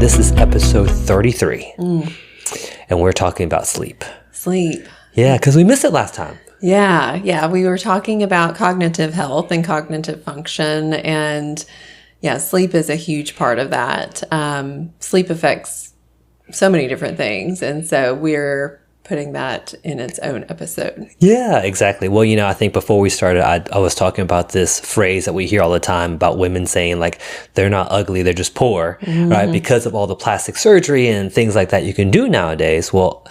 This is episode 33. And we're talking about sleep. Sleep. Yeah, because we missed it last time. Yeah. We were talking about cognitive health and cognitive function. And yeah, sleep is a huge part of that. Sleep affects so many different things. And so we're putting that in its own episode. Yeah, exactly. Well, I think before we started, I was talking about this phrase that we hear all the time about women saying like, they're not ugly, they're just poor, right? Because of all the plastic surgery and things like that you can do nowadays. Well,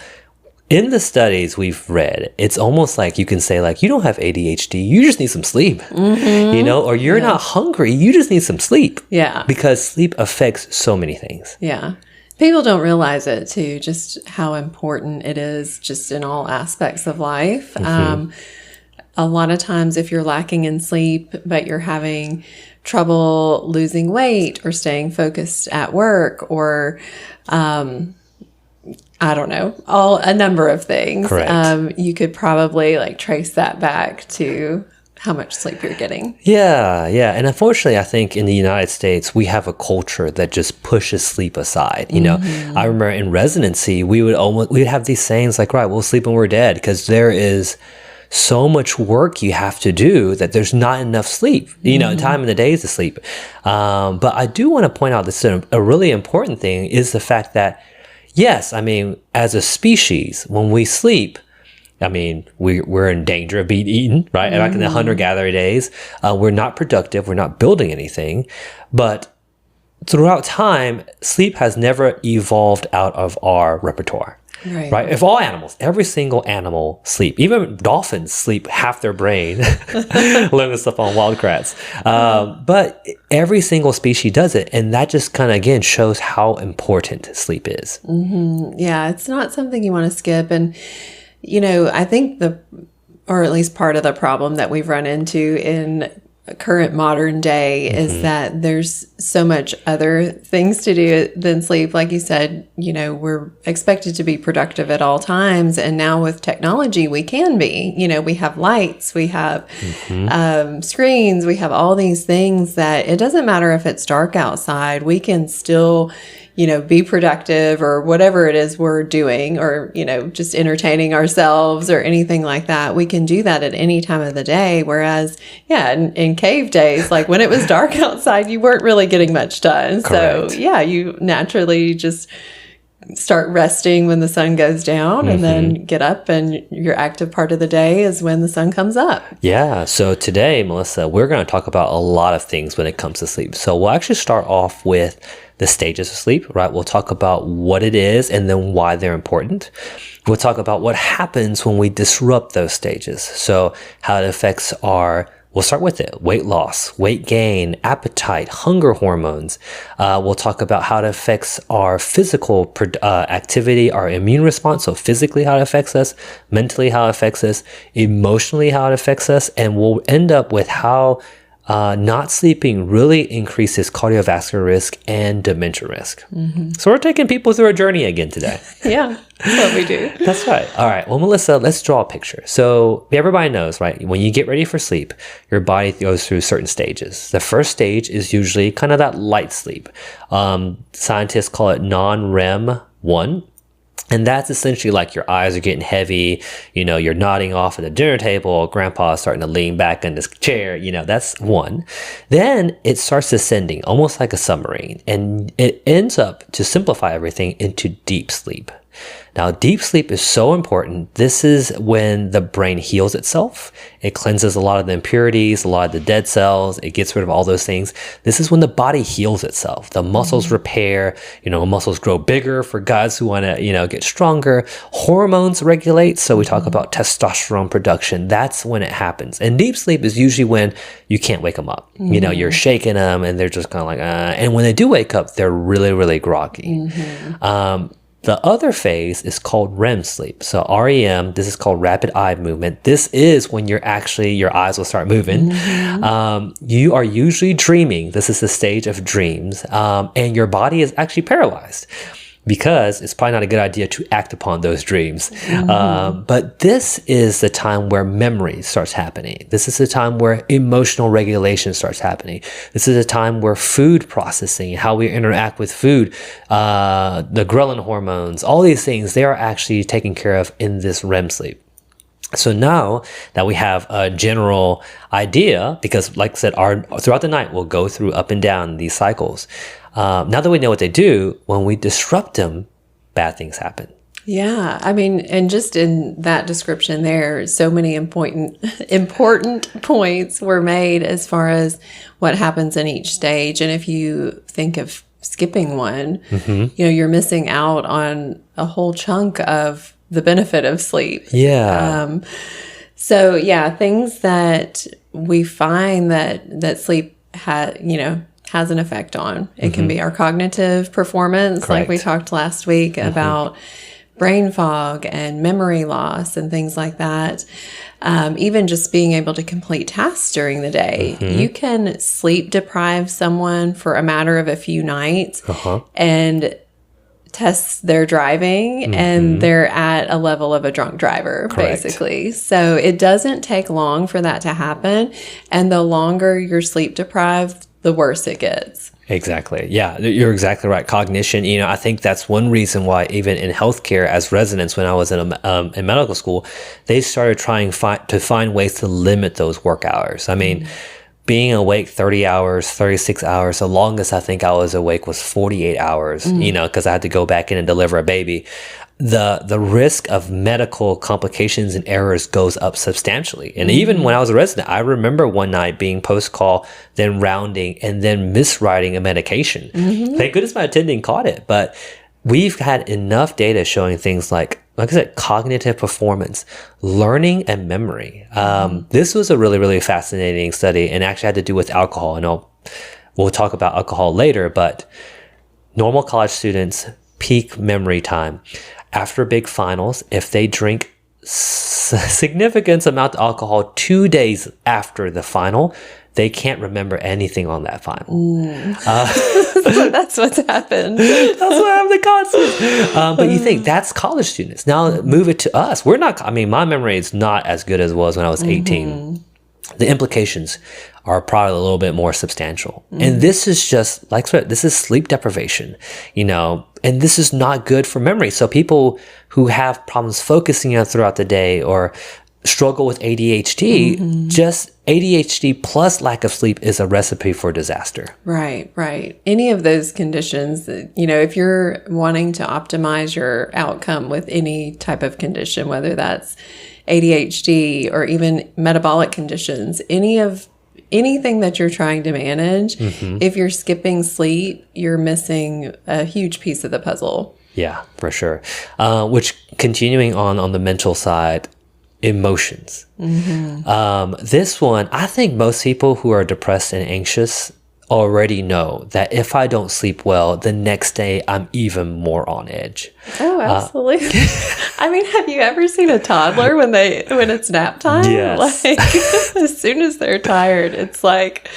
in the studies we've read, it's almost like you can say like, you don't have ADHD, you just need some sleep, or you're not hungry, you just need some sleep. Yeah. Because sleep affects so many things. Yeah. People don't realize it too, just how important it is just in all aspects of life. A lot of times if you're lacking in sleep, but you're having trouble losing weight or staying focused at work or, I don't know, a number of things. Correct. You could probably like trace that back to how much sleep you're getting. Yeah. And unfortunately, I think in the United States, we have a culture that just pushes sleep aside. I remember in residency, we'd have these sayings like, right, we'll sleep when we're dead, because there is so much work you have to do that there's not enough sleep, time in the day to sleep. But I do want to point out this a really important thing is the fact that, yes, I mean, as a species, when we sleep, I mean, we're in danger of being eaten, right? Back in the hunter-gatherer days, we're not productive. We're not building anything. But throughout time, sleep has never evolved out of our repertoire, right? If all animals, every single animal sleep, even dolphins sleep half their brain, learn this stuff on wildcats. But every single species does it. And that just kind of, again, shows how important sleep is. Yeah, it's not something you want to skip. And I think or at least part of the problem that we've run into in current modern day is that there's so much other things to do than sleep. Like you said, we're expected to be productive at all times. And now with technology, we can be, we have lights, we have screens, we have all these things that it doesn't matter if it's dark outside, we can still be productive or whatever it is we're doing or, just entertaining ourselves or anything like that. We can do that at any time of the day. Whereas, in cave days, like when it was dark outside, you weren't really getting much done. Correct. So, you naturally just start resting when the sun goes down and then get up, and your active part of the day is when the sun comes up. Yeah. So today, Melissa, we're going to talk about a lot of things when it comes to sleep. So we'll actually start off with the stages of sleep, right? We'll talk about what it is and then why they're important. We'll talk about what happens when we disrupt those stages. So how it affects we'll start with it: weight loss, weight gain, appetite, hunger hormones. We'll talk about how it affects our physical activity, our immune response. So physically, how it affects us, mentally, how it affects us, emotionally, how it affects us. And we'll end up with how not sleeping really increases cardiovascular risk and dementia risk. So we're taking people through a journey again today. Yeah, that's what we do. That's right. All right. Well, Melissa, let's draw a picture. So everybody knows, right? When you get ready for sleep, your body goes through certain stages. The first stage is usually kind of that light sleep. Scientists call it non-REM 1. And that's essentially like your eyes are getting heavy, you're nodding off at the dinner table, grandpa's starting to lean back in this chair, that's one. Then it starts descending almost like a submarine, and it ends up, to simplify everything, into deep sleep. Now, deep sleep is so important. This is when the brain heals itself. It cleanses a lot of the impurities, a lot of the dead cells. It gets rid of all those things. This is when the body heals itself. The muscles repair, muscles grow bigger for guys who want to, get stronger. Hormones regulate. So we talk about testosterone production. That's when it happens. And deep sleep is usually when you can't wake them up. You're shaking them and they're just kind of like, and when they do wake up, they're really, really groggy. The other phase is called REM sleep. So REM, this is called rapid eye movement. This is when your eyes will start moving. You are usually dreaming. This is the stage of dreams. And your body is actually paralyzed. because it's probably not a good idea to act upon those dreams. But this is the time where memory starts happening. This is the time where emotional regulation starts happening. This is a time where food processing, how we interact with food, the ghrelin hormones, all these things, they are actually taken care of in this REM sleep. So now that we have a general idea, because like I said, throughout the night, we'll go through up and down these cycles. Now that we know what they do, when we disrupt them, bad things happen. Yeah. I mean, and just in that description there, so many important points were made as far as what happens in each stage. And if you think of skipping one, you're missing out on a whole chunk of the benefit of sleep. Yeah. So yeah, things that we find that sleep has an effect on. It can be our cognitive performance, Correct. like we talked last week about brain fog and memory loss and things like that. Even just being able to complete tasks during the day. You can sleep deprive someone for a matter of a few nights and test their driving and they're at a level of a drunk driver, Correct. basically. So it doesn't take long for that to happen. And the longer you're sleep deprived, the worse it gets. Exactly. Yeah, you're exactly right. Cognition, I think that's one reason why even in healthcare as residents, when I was in medical school, they started trying to find ways to limit those work hours. I mean, being awake 30 hours, 36 hours, the longest I think I was awake was 48 hours, because I had to go back in and deliver a baby. The risk of medical complications and errors goes up substantially. And even when I was a resident, I remember one night being post-call, then rounding, and then miswriting a medication. Thank goodness my attending caught it. But we've had enough data showing things like I said, cognitive performance, learning, and memory. This was a really, really fascinating study and actually had to do with alcohol. And we'll talk about alcohol later, but normal college students, peak memory time. After big finals, if they drink significant amount of alcohol 2 days after the final, they can't remember anything on that final. That's what's happened. That's what happened to concerts. But you think that's college students. Now move it to us. My memory is not as good as it was when I was 18. The implications are probably a little bit more substantial. And this is just, like I said, this is sleep deprivation, and this is not good for memory. So people who have problems focusing on throughout the day or struggle with ADHD, just ADHD plus lack of sleep is a recipe for disaster. Right. Any of those conditions, if you're wanting to optimize your outcome with any type of condition, whether that's ADHD or even metabolic conditions, anything that you're trying to manage, if you're skipping sleep, you're missing a huge piece of the puzzle. Yeah, for sure. Which, continuing on the mental side, emotions. This one, I think most people who are depressed and anxious already know that if I don't sleep well, the next day I'm even more on edge. Oh, absolutely. Have you ever seen a toddler when it's nap time? Yes. As soon as they're tired, it's like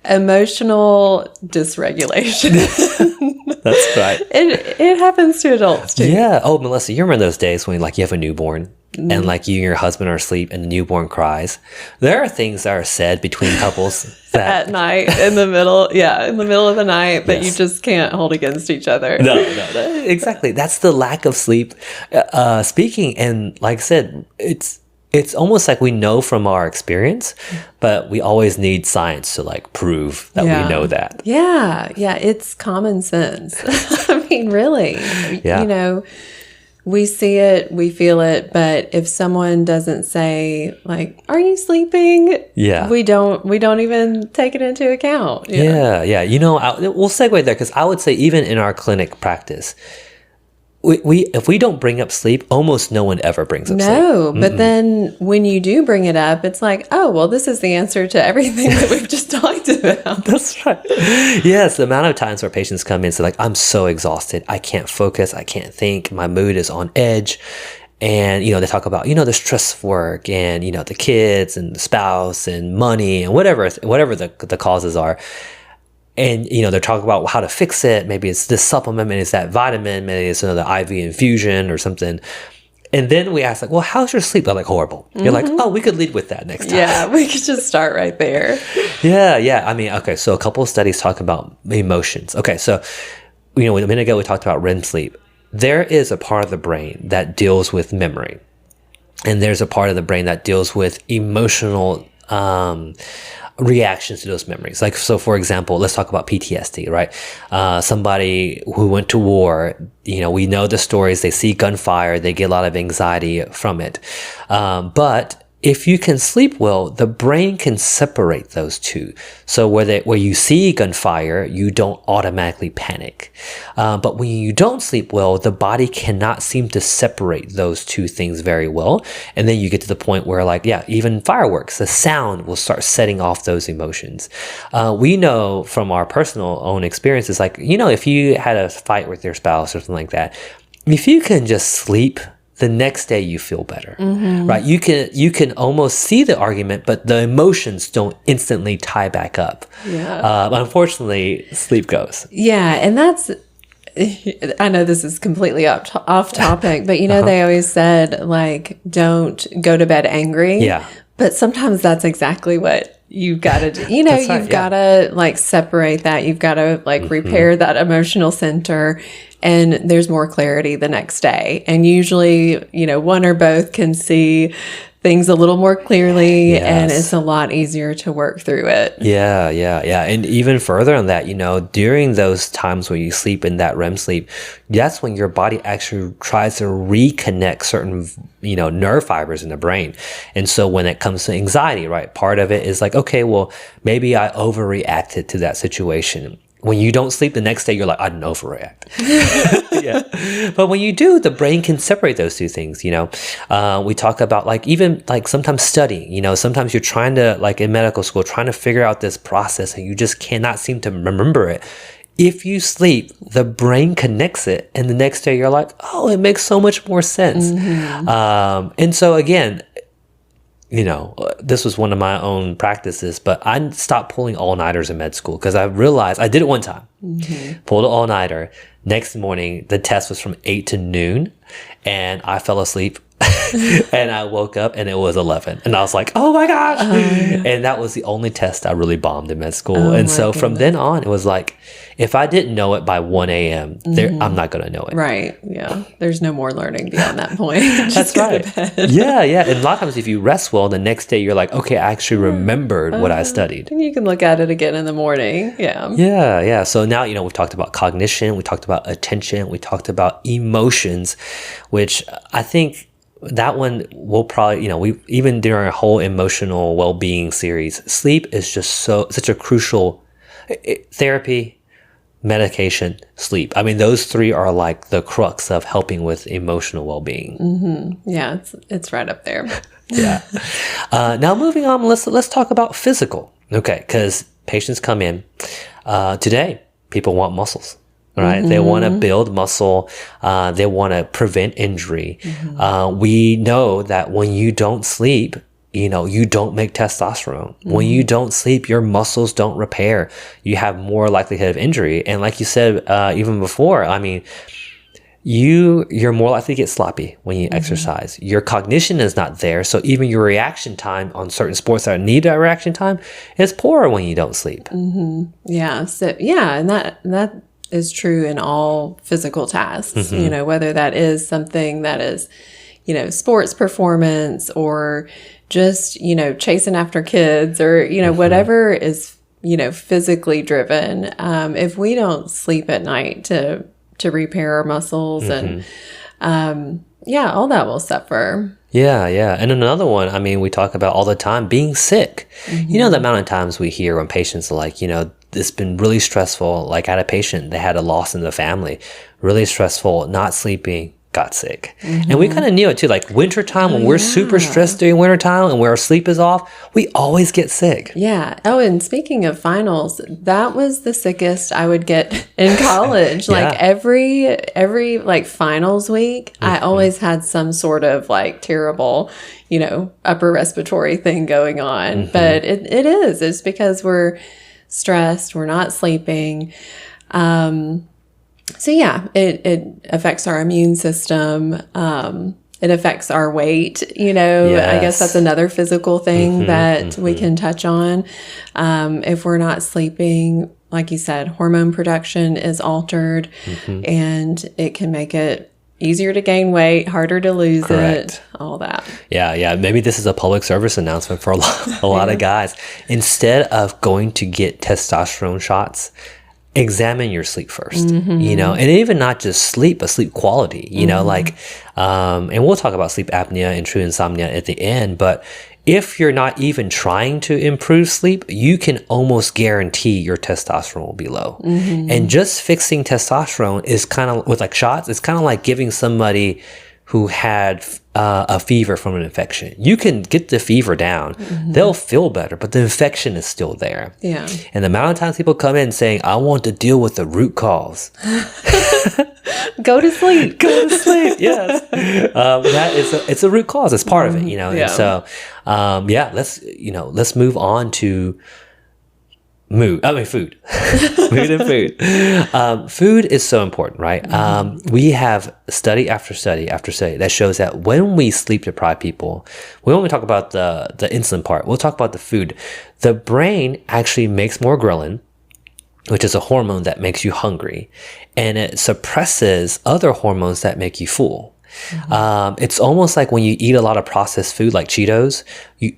emotional dysregulation. That's right. It happens to adults too. Yeah. Oh, Melissa, you remember those days when you have a newborn and you and your husband are asleep and the newborn cries? There are things that are said between couples that at night in the middle of the night that you just can't hold against each other. No, exactly. That's the lack of sleep speaking. And like I said, it's almost like we know from our experience, but we always need science to prove that we know that. Yeah. It's common sense. Really. Yeah. We see it, we feel it, but if someone doesn't say "Are you sleeping?" Yeah, we don't even take it into account. Yeah. We'll segue there because I would say even in our clinic practice, we if we don't bring up sleep, almost no one ever brings up sleep. No, but then when you do bring it up, it's like, oh, well, this is the answer to everything that we've just talked about. That's right. Yes, the amount of times where patients come in and say, I'm so exhausted. I can't focus. I can't think. My mood is on edge. And, they talk about, the stress of work and, the kids and the spouse and money and whatever the causes are. And, they're talking about how to fix it. Maybe it's this supplement, maybe it's that vitamin, maybe it's another IV infusion or something. And then we ask, like, well, how's your sleep? They're like, horrible. You're like, oh, we could lead with that next time. Yeah, we could just start right there. Yeah. I mean, okay, so a couple of studies talk about emotions. Okay, so, a minute ago we talked about REM sleep. There is a part of the brain that deals with memory. And there's a part of the brain that deals with emotional reactions to those memories. Like, so for example, let's talk about PTSD, right? Somebody who went to war, we know the stories, they see gunfire, they get a lot of anxiety from it. But if you can sleep well, the brain can separate those two. So where you see gunfire, you don't automatically panic. But when you don't sleep well, the body cannot seem to separate those two things very well. And then you get to the point where, like, even fireworks, the sound will start setting off those emotions. We know from our personal own experiences, like, if you had a fight with your spouse or something like that, if you can just sleep, the next day you feel better, right? You can almost see the argument, but the emotions don't instantly tie back up. Yeah. Unfortunately, sleep goes. Yeah, and that's, I know this is completely off topic, but they always said, like, don't go to bed angry. Yeah. But sometimes that's exactly what you've got to do. You've got to, like, separate that. You've got to, like, repair that emotional center, and there's more clarity the next day. And usually, one or both can see things a little more clearly, and it's a lot easier to work through it. Yeah. And even further on that, during those times when you sleep in that REM sleep, that's when your body actually tries to reconnect certain, nerve fibers in the brain. And so when it comes to anxiety, right, part of it is like, okay, well, maybe I overreacted to that situation. When you don't sleep the next day, you're like, I didn't overreact. Yeah. But when you do, the brain can separate those two things, We talk about, like, even like sometimes studying, sometimes you're trying to, like in medical school, trying to figure out this process and you just cannot seem to remember it. If you sleep, the brain connects it, and the next day you're like, oh, it makes so much more sense. And so again, this was one of my own practices, but I stopped pulling all-nighters in med school because I realized I did it one time, pulled an all-nighter. Next morning, the test was from 8 to noon, and I fell asleep. And I woke up and it was 11, and I was like, oh my gosh. And that was the only test I really bombed in med school. And so from then on, it was like, if I didn't know it by 1 a.m., I'm not going to know it. Right. Yeah. There's no more learning beyond that point. That's right. Yeah. And a lot of times if you rest well, the next day you're like, okay, I actually remembered what I studied. And you can look at it again in the morning. Yeah. Yeah. So now, we've talked about cognition, we talked about attention, we talked about emotions, which I think that one will probably, we even during our whole emotional well-being series, sleep is just such a crucial therapy, medication, sleep. I mean, those three are like the crux of helping with emotional well-being. Yeah, it's right up there. Yeah. Now moving on, Melissa, let's talk about physical. Okay, because patients come in. Today, people want muscles. Right? They want to build muscle. They want to prevent injury. We know that when you don't sleep, you don't make testosterone. When you don't sleep, your muscles don't repair. You have more likelihood of injury. And like you said, even before, I mean, you're more likely to get sloppy when you exercise. Your cognition is not there. So even your reaction time on certain sports that need that reaction time is poorer when you don't sleep. Yeah. So, yeah. And that is true in all physical tasks, whether that is something that is, sports performance or just, chasing after kids or, whatever is, physically driven. If we don't sleep at night to repair our muscles and, all that will suffer. Yeah. And another one, I mean, we talk about all the time, being sick. The amount of times we hear when patients are like, it's been really stressful. Like I had a patient, they had a loss in the family, really stressful, not sleeping, got sick. And we kind of knew it too. Like wintertime, when we're super stressed during wintertime and where our sleep is off, we always get sick. Yeah. Oh, and speaking of finals, that was the sickest I would get in college. Like every like finals week, I always had some sort of like terrible, upper respiratory thing going on. But it's because we're stressed, we're not sleeping. So yeah, it affects our immune system. It affects our weight. I guess that's another physical thing that we can touch on. If we're not sleeping, like you said, hormone production is altered, and it can make it easier to gain weight, harder to lose it, all that. Yeah. Maybe this is a public service announcement for a lot of guys. Instead of going to get testosterone shots, examine your sleep first, and even not just sleep, but sleep quality, and we'll talk about sleep apnea and true insomnia at the end, but if you're not even trying to improve sleep, you can almost guarantee your testosterone will be low. And just fixing testosterone is kind of, with like shots, it's kind of like giving somebody who had a fever from an infection. You can get the fever down. They'll feel better, but the infection is still there. Yeah. And the amount of times people come in saying, I want to deal with the root cause. Go to sleep. Go to sleep, yes. It's a root cause. It's part of it, Yeah. And so, let's move on to food. Mood and food. Food is so important, right? We have study after study after study that shows that when we sleep deprived people, we won't talk about the insulin part. We'll talk about the food. The brain actually makes more ghrelin, which is a hormone that makes you hungry, and it suppresses other hormones that make you full. It's almost like when you eat a lot of processed food like Cheetos, you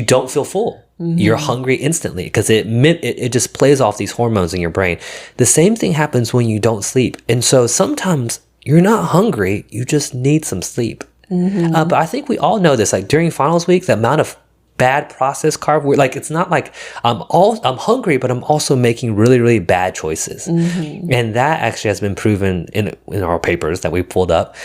don't feel full. You're hungry instantly because it just plays off these hormones in your brain. The same thing happens when you don't sleep. And so sometimes you're not hungry, you just need some sleep. But I think we all know this, like during finals week, the amount of bad processed carb, like it's not like I'm hungry, but I'm also making really, really bad choices. And that actually has been proven in our papers that we pulled up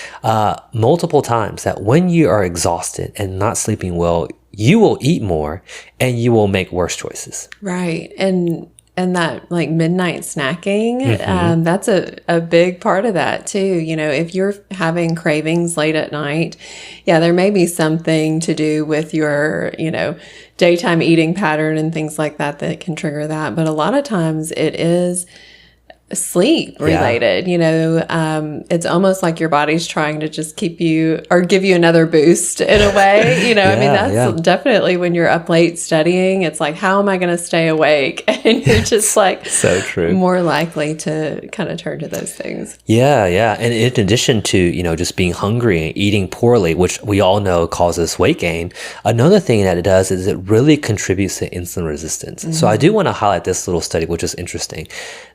multiple times, that when you are exhausted and not sleeping well, you will eat more and you will make worse choices. Right. And that like midnight snacking, that's a big part of that too. If you're having cravings late at night, there may be something to do with your, daytime eating pattern and things like that can trigger that. But a lot of times it is sleep related. It's almost like your body's trying to just keep you or give you another boost in a way. That's definitely when you're up late studying, it's like, how am I going to stay awake? And you're just like so true, more likely to kind of turn to those things. And in addition to just being hungry and eating poorly, which we all know causes weight gain, another thing that it does is it really contributes to insulin resistance. So I do want to highlight this little study, which is interesting.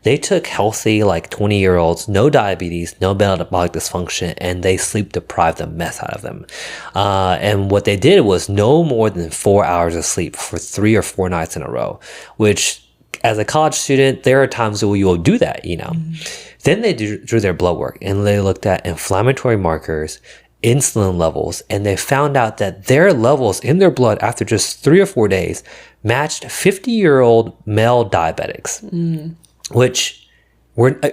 They took healthy, like 20-year-olds, no diabetes, no metabolic dysfunction, and they sleep deprived the mess out of them. And what they did was no more than 4 hours of sleep for 3 or 4 nights in a row, which as a college student, there are times where you will do that, Then they drew their blood work and they looked at inflammatory markers, insulin levels, and they found out that their levels in their blood after just 3 or 4 days matched 50-year-old male diabetics, which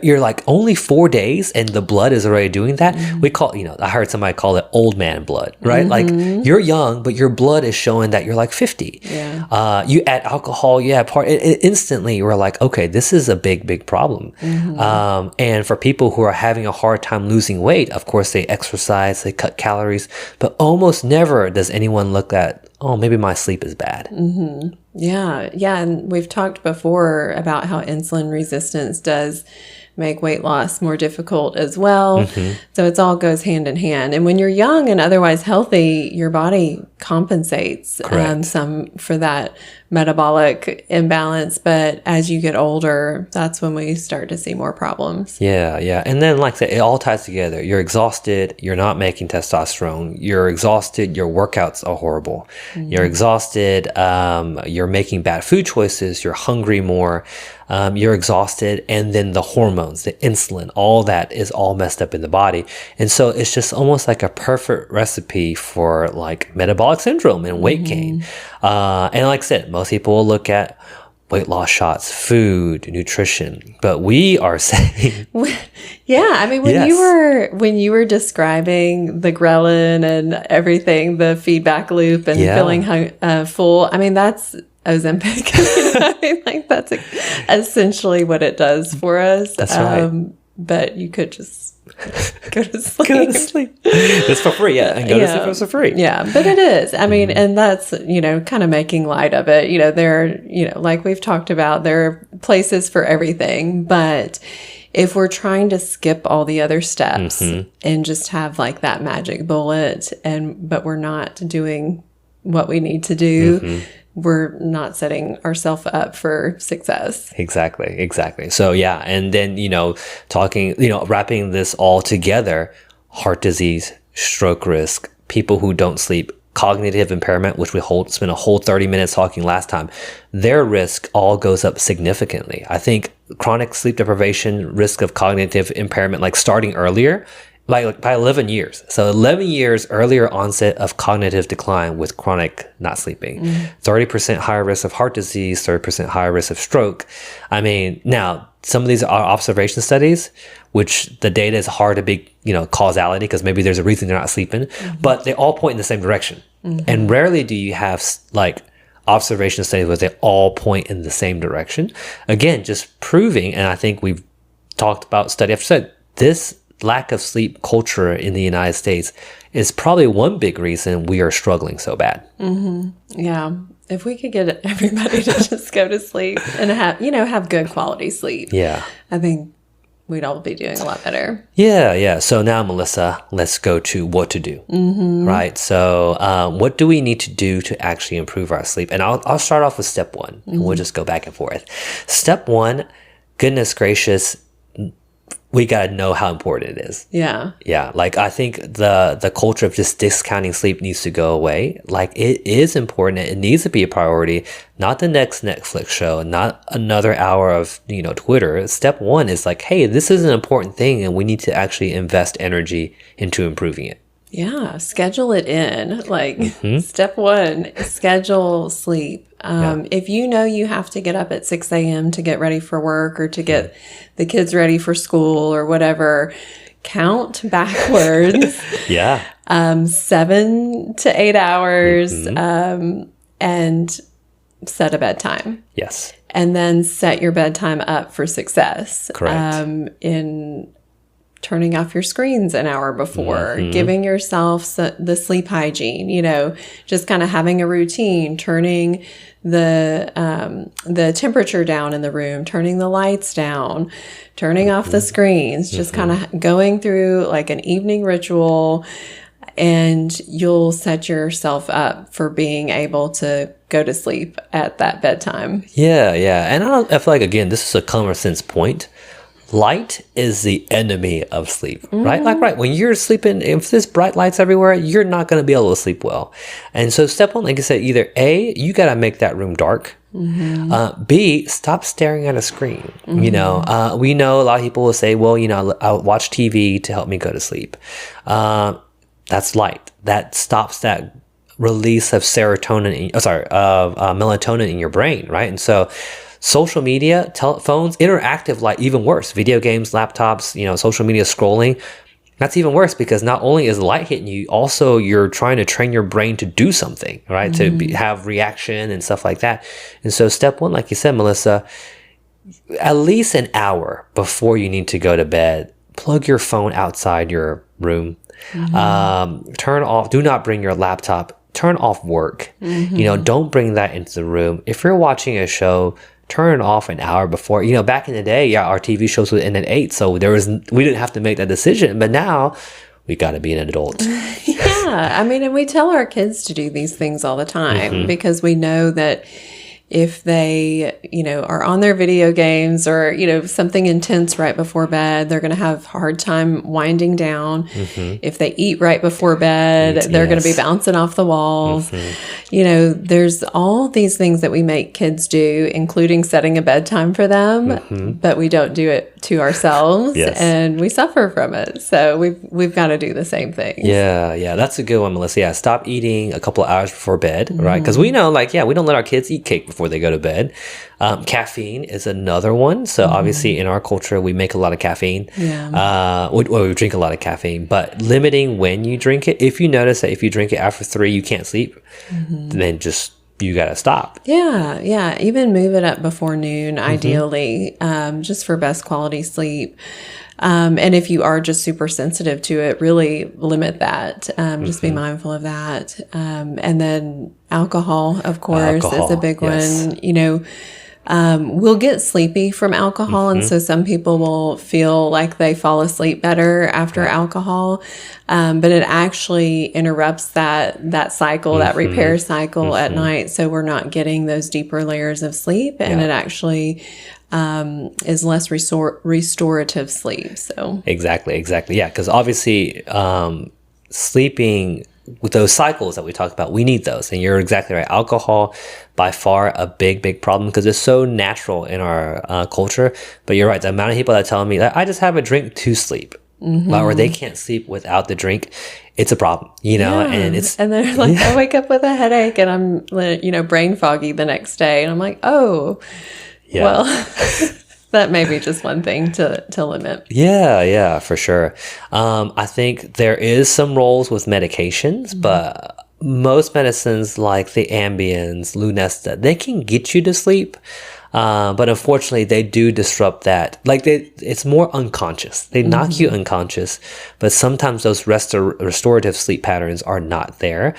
you're like only 4 days and the blood is already doing that. We call, I heard somebody call it old man blood, right? Like you're young, but your blood is showing that you're like 50. You add alcohol, you add instantly we're like, okay, this is a big, big problem. And for people who are having a hard time losing weight, of course, they exercise, they cut calories, but almost never does anyone look at, oh, maybe my sleep is bad. Yeah. And we've talked before about how insulin resistance does make weight loss more difficult as well. So it all goes hand in hand. And when you're young and otherwise healthy, your body compensates some for that metabolic imbalance. But as you get older, that's when we start to see more problems. Yeah. And then, like I said, it all ties together. You're exhausted. You're not making testosterone. You're exhausted. Your workouts are horrible. You're exhausted. You're making bad food choices. You're hungry more. You're exhausted. And then the hormones, the insulin, all that is all messed up in the body. And so it's just almost like a perfect recipe for like metabolic syndrome and weight gain. And like I said, most people will look at weight loss shots, food, nutrition, but we are saying, when you were describing the ghrelin and everything, the feedback loop and feeling full, Ozempic. I mean, like that's essentially what it does for us. That's right. But you could just go to sleep. Go to sleep. It's for free, yeah. And go to sleep for free. Yeah, but it is. I mean, and that's, kind of making light of it. There are, like we've talked about, there are places for everything. But if we're trying to skip all the other steps and just have like that magic bullet, but we're not doing what we need to do, we're not setting ourselves up for success. Exactly. So yeah, and then, wrapping this all together, heart disease, stroke risk, people who don't sleep, cognitive impairment, which we spent a whole 30 minutes talking last time, their risk all goes up significantly. I think chronic sleep deprivation, risk of cognitive impairment, like starting earlier, like by 11 years. So 11 years earlier onset of cognitive decline with chronic not sleeping. 30% higher risk of heart disease, 30% higher risk of stroke. I mean, now, some of these are observation studies, which the data is hard to be, causality, because maybe there's a reason they're not sleeping, but they all point in the same direction. And rarely do you have like observation studies where they all point in the same direction. Again, just proving, and I think we've talked about study after study, this lack of sleep culture in the United States is probably one big reason we are struggling so bad. Yeah. If we could get everybody to just go to sleep and have good quality sleep. Yeah. I think we'd all be doing a lot better. Yeah. So now, Melissa, let's go to what to do. Right. So what do we need to do to actually improve our sleep? And I'll start off with step one, and we'll just go back and forth. Step one, goodness gracious, we got to know how important it is. Yeah. Yeah. Like, I think the culture of just discounting sleep needs to go away. Like, it is important. It needs to be a priority, not the next Netflix show, not another hour of, Twitter. Step one is like, hey, this is an important thing and we need to actually invest energy into improving it. Yeah. Schedule it in. Like, step one, schedule sleep. If you have to get up at 6 a.m. to get ready for work or to get the kids ready for school or whatever, count backwards. 7 to 8 hours, and set a bedtime. Yes. And then set your bedtime up for success. Correct. In turning off your screens an hour before, giving yourself the sleep hygiene, just kind of having a routine, turning the temperature down in the room, turning the lights down, turning off the screens, just kind of going through like an evening ritual, and you'll set yourself up for being able to go to sleep at that bedtime. Yeah. And I feel like, again, this is a common sense point. Light is the enemy of sleep, right? Like, when you're sleeping, if there's bright lights everywhere, you're not going to be able to sleep well. And so step one, like I said, either A, you got to make that room dark. B, stop staring at a screen. We know a lot of people will say, well, I'll watch TV to help me go to sleep. That's light. That stops that release of melatonin in your brain, right? And so social media, telephones, interactive light, even worse. Video games, laptops, social media scrolling. That's even worse, because not only is the light hitting you, also you're trying to train your brain to do something, right? To have reaction and stuff like that. And so step one, like you said, Melissa, at least an hour before you need to go to bed, plug your phone outside your room. Turn off, do not bring your laptop, turn off work. Don't bring that into the room. If you're watching a show, turn it off an hour before. Back in the day, our TV shows would end at 8, so we didn't have to make that decision. But now we got to be an adult. Yeah, I mean, and we tell our kids to do these things all the time because we know that if they, are on their video games or, something intense right before bed, they're going to have a hard time winding down. If they eat right before bed, they're going to be bouncing off the walls. There's all these things that we make kids do, including setting a bedtime for them, but we don't do it to ourselves and we suffer from it. So we've got to do the same thing. Yeah. That's a good one, Melissa. Yeah. Stop eating a couple of hours before bed, right? Because we know, we don't let our kids eat cake before they go to bed. Caffeine is another one. So obviously in our culture, we make a lot of caffeine. We drink a lot of caffeine, but limiting when you drink it. If you notice that if you drink it after 3, you can't sleep, then just you got to stop. Yeah, yeah. Even move it up before noon, ideally, just for best quality sleep. And if you are just super sensitive to it, really limit that. Just be mindful of that. And then alcohol, of course, is a big one. You know, we'll get sleepy from alcohol. And so some people will feel like they fall asleep better after alcohol. But it actually interrupts that cycle, that repair cycle at night. So we're not getting those deeper layers of sleep, and it actually is less restorative sleep. So Exactly. Yeah, because obviously sleeping with those cycles that we talked about, we need those. And you're exactly right. Alcohol, by far a big problem, because it's so natural in our culture. But you're right. The amount of people that tell me that I just have a drink to sleep, or they can't sleep without the drink, it's a problem, you know. And they're like, I wake up with a headache and I'm, you know, brain foggy the next day, and I'm like, oh, well, that may be just one thing to limit. Yeah, for sure. I think there is some roles with medications, but most medicines like the Ambiens, Lunesta, they can get you to sleep. But unfortunately, they do disrupt that. Like it's more unconscious. They knock you unconscious, but sometimes those restorative sleep patterns are not there.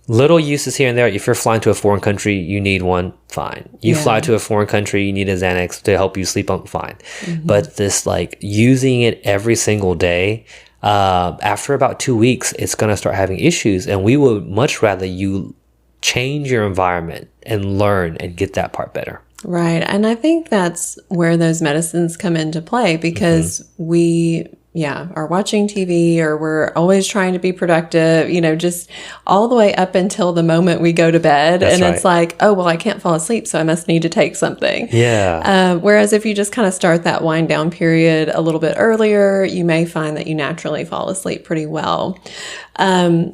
Little uses here and there. If you're flying to a foreign country, you need one, fine. You fly to a foreign country, you need a Xanax to help you sleep on, fine. But this like using it every single day, after about 2 weeks, it's going to start having issues. And we would much rather you change your environment and learn and get that part better. Right. And I think that's where those medicines come into play, because we are watching TV, or we're always trying to be productive, you know, just all the way up until the moment we go to bed. That's right. It's like, oh, well, I can't fall asleep, so I must need to take something. Yeah. Whereas if you just kind of start that wind down period a little bit earlier, you may find that you naturally fall asleep pretty well.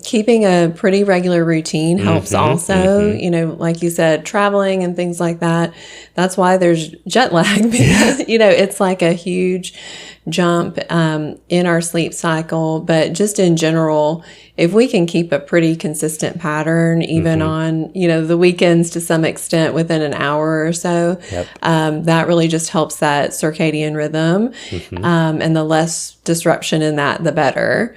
Keeping a pretty regular routine helps also, you know, like you said, traveling and things like that. That's why there's jet lag, because, you know, it's like a huge jump in our sleep cycle. But just in general, if we can keep a pretty consistent pattern, even on, you know, the weekends to some extent within an hour or so, that really just helps that circadian rhythm. And the less disruption in that, the better.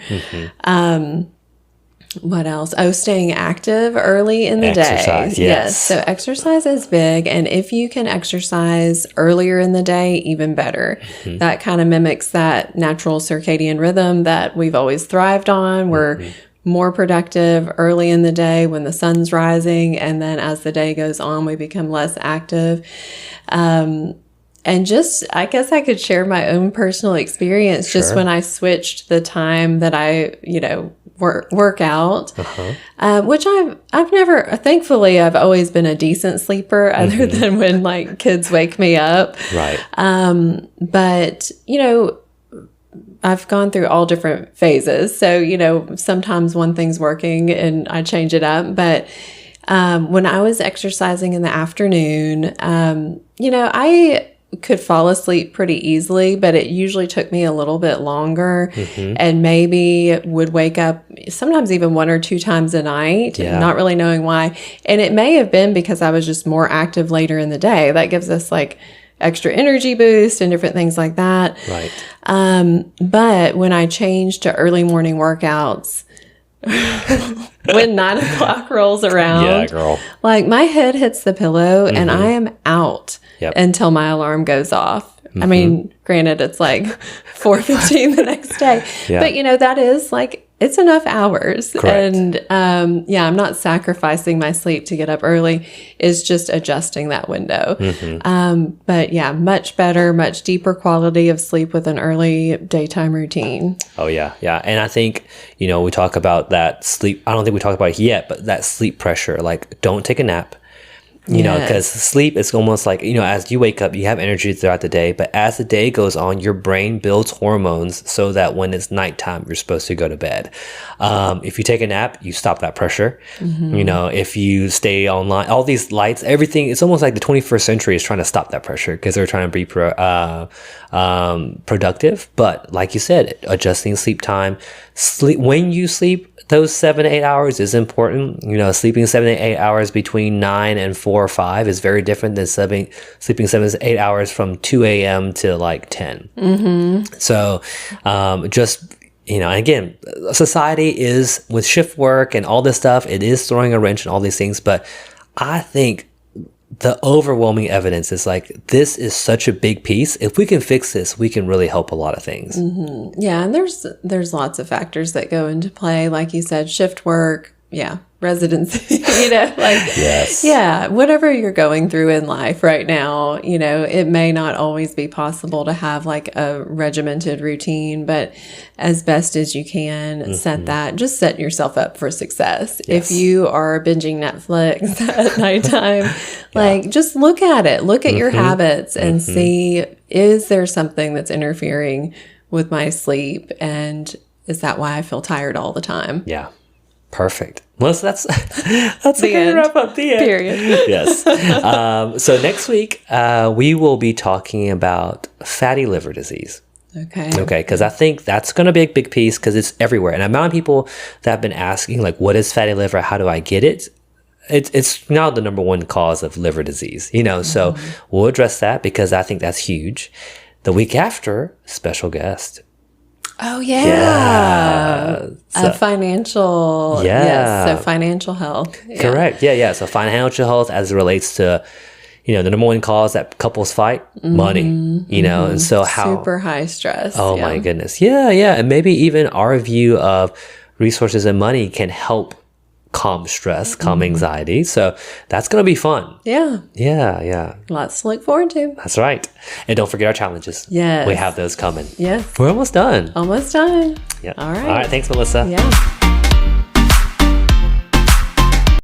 What else? Oh, staying active early in the day. Yes. So exercise is big. And if you can exercise earlier in the day, even better. That kind of mimics that natural circadian rhythm that we've always thrived on. We're more productive early in the day when the sun's rising. And then as the day goes on, we become less active. And just, I guess I could share my own personal experience just when I switched the time that I, you know, work out, which I've never, thankfully, I've always been a decent sleeper other than when like kids wake me up. Right. But, you know, I've gone through all different phases. So, you know, sometimes one thing's working and I change it up. But when I was exercising in the afternoon, you know, I could fall asleep pretty easily, but it usually took me a little bit longer, and maybe would wake up sometimes even 1 or 2 times a night, not really knowing why. And it may have been because I was just more active later in the day. That gives us like extra energy boost and different things like that. Right. But when I changed to early morning workouts, when 9 o'clock rolls around, like my head hits the pillow and I am out until my alarm goes off. I mean, granted, it's like 4:15 the next day, but you know, that is like, it's enough hours. Correct. And I'm not sacrificing my sleep to get up early. It's just adjusting that window. But yeah, much better, much deeper quality of sleep with an early daytime routine. Oh, yeah. And I think, you know, we talk about that sleep. I don't think we talked about it yet, but that sleep pressure, like don't take a nap. You know, because sleep is almost like, you know, as you wake up, you have energy throughout the day. But as the day goes on, your brain builds hormones so that when it's nighttime, you're supposed to go to bed. If you take a nap, you stop that pressure. You know, if you stay online, all these lights, everything, it's almost like the 21st century is trying to stop that pressure because they're trying to be productive. But like you said, adjusting sleep time, sleep, when you sleep, those 7 to 8 hours is important. You know, sleeping 7 to 8 hours between 9 and 4 or 5 is very different than sleeping 7 to 8 hours from 2 a.m. to like 10. So just, you know, again, society is, with shift work and all this stuff, it is throwing a wrench in all these things. But I think the overwhelming evidence is like, this is such a big piece. If we can fix this, we can really help a lot of things. Yeah, and there's lots of factors that go into play. Like you said, shift work, residency, you know, like, Yes. yeah, whatever you're going through in life right now, you know, it may not always be possible to have like a regimented routine, but as best as you can, just set yourself up for success. Yes. If you are binging Netflix at nighttime, like, just look at it, look at your habits and see, is there something that's interfering with my sleep? And is that why I feel tired all the time? Yeah. Perfect. Well, so that's a good end. wrap up. The end. Period. Yes. So next week, we will be talking about fatty liver disease. Okay. Okay, because I think that's going to be a big piece because it's everywhere. And the amount of people that have been asking, like, what is fatty liver? How do I get it? It's now the number one cause of liver disease, you know, so we'll address that because I think that's huge. The week after, special guest. Oh, yeah. So, financial. Yes. So financial health. Yeah. correct. Yeah. So financial health as it relates to, you know, the number one cause that couples fight, money, you know, and so how. Super high stress. Oh, my goodness. Yeah. And maybe even our view of resources and money can help calm stress, calm anxiety. So that's going to be fun. Yeah. Yeah. Lots to look forward to. That's right. And don't forget our challenges. Yes. We have those coming. Yes. We're almost done. Almost done. Yeah. All right. All right. Thanks, Melissa. Yeah.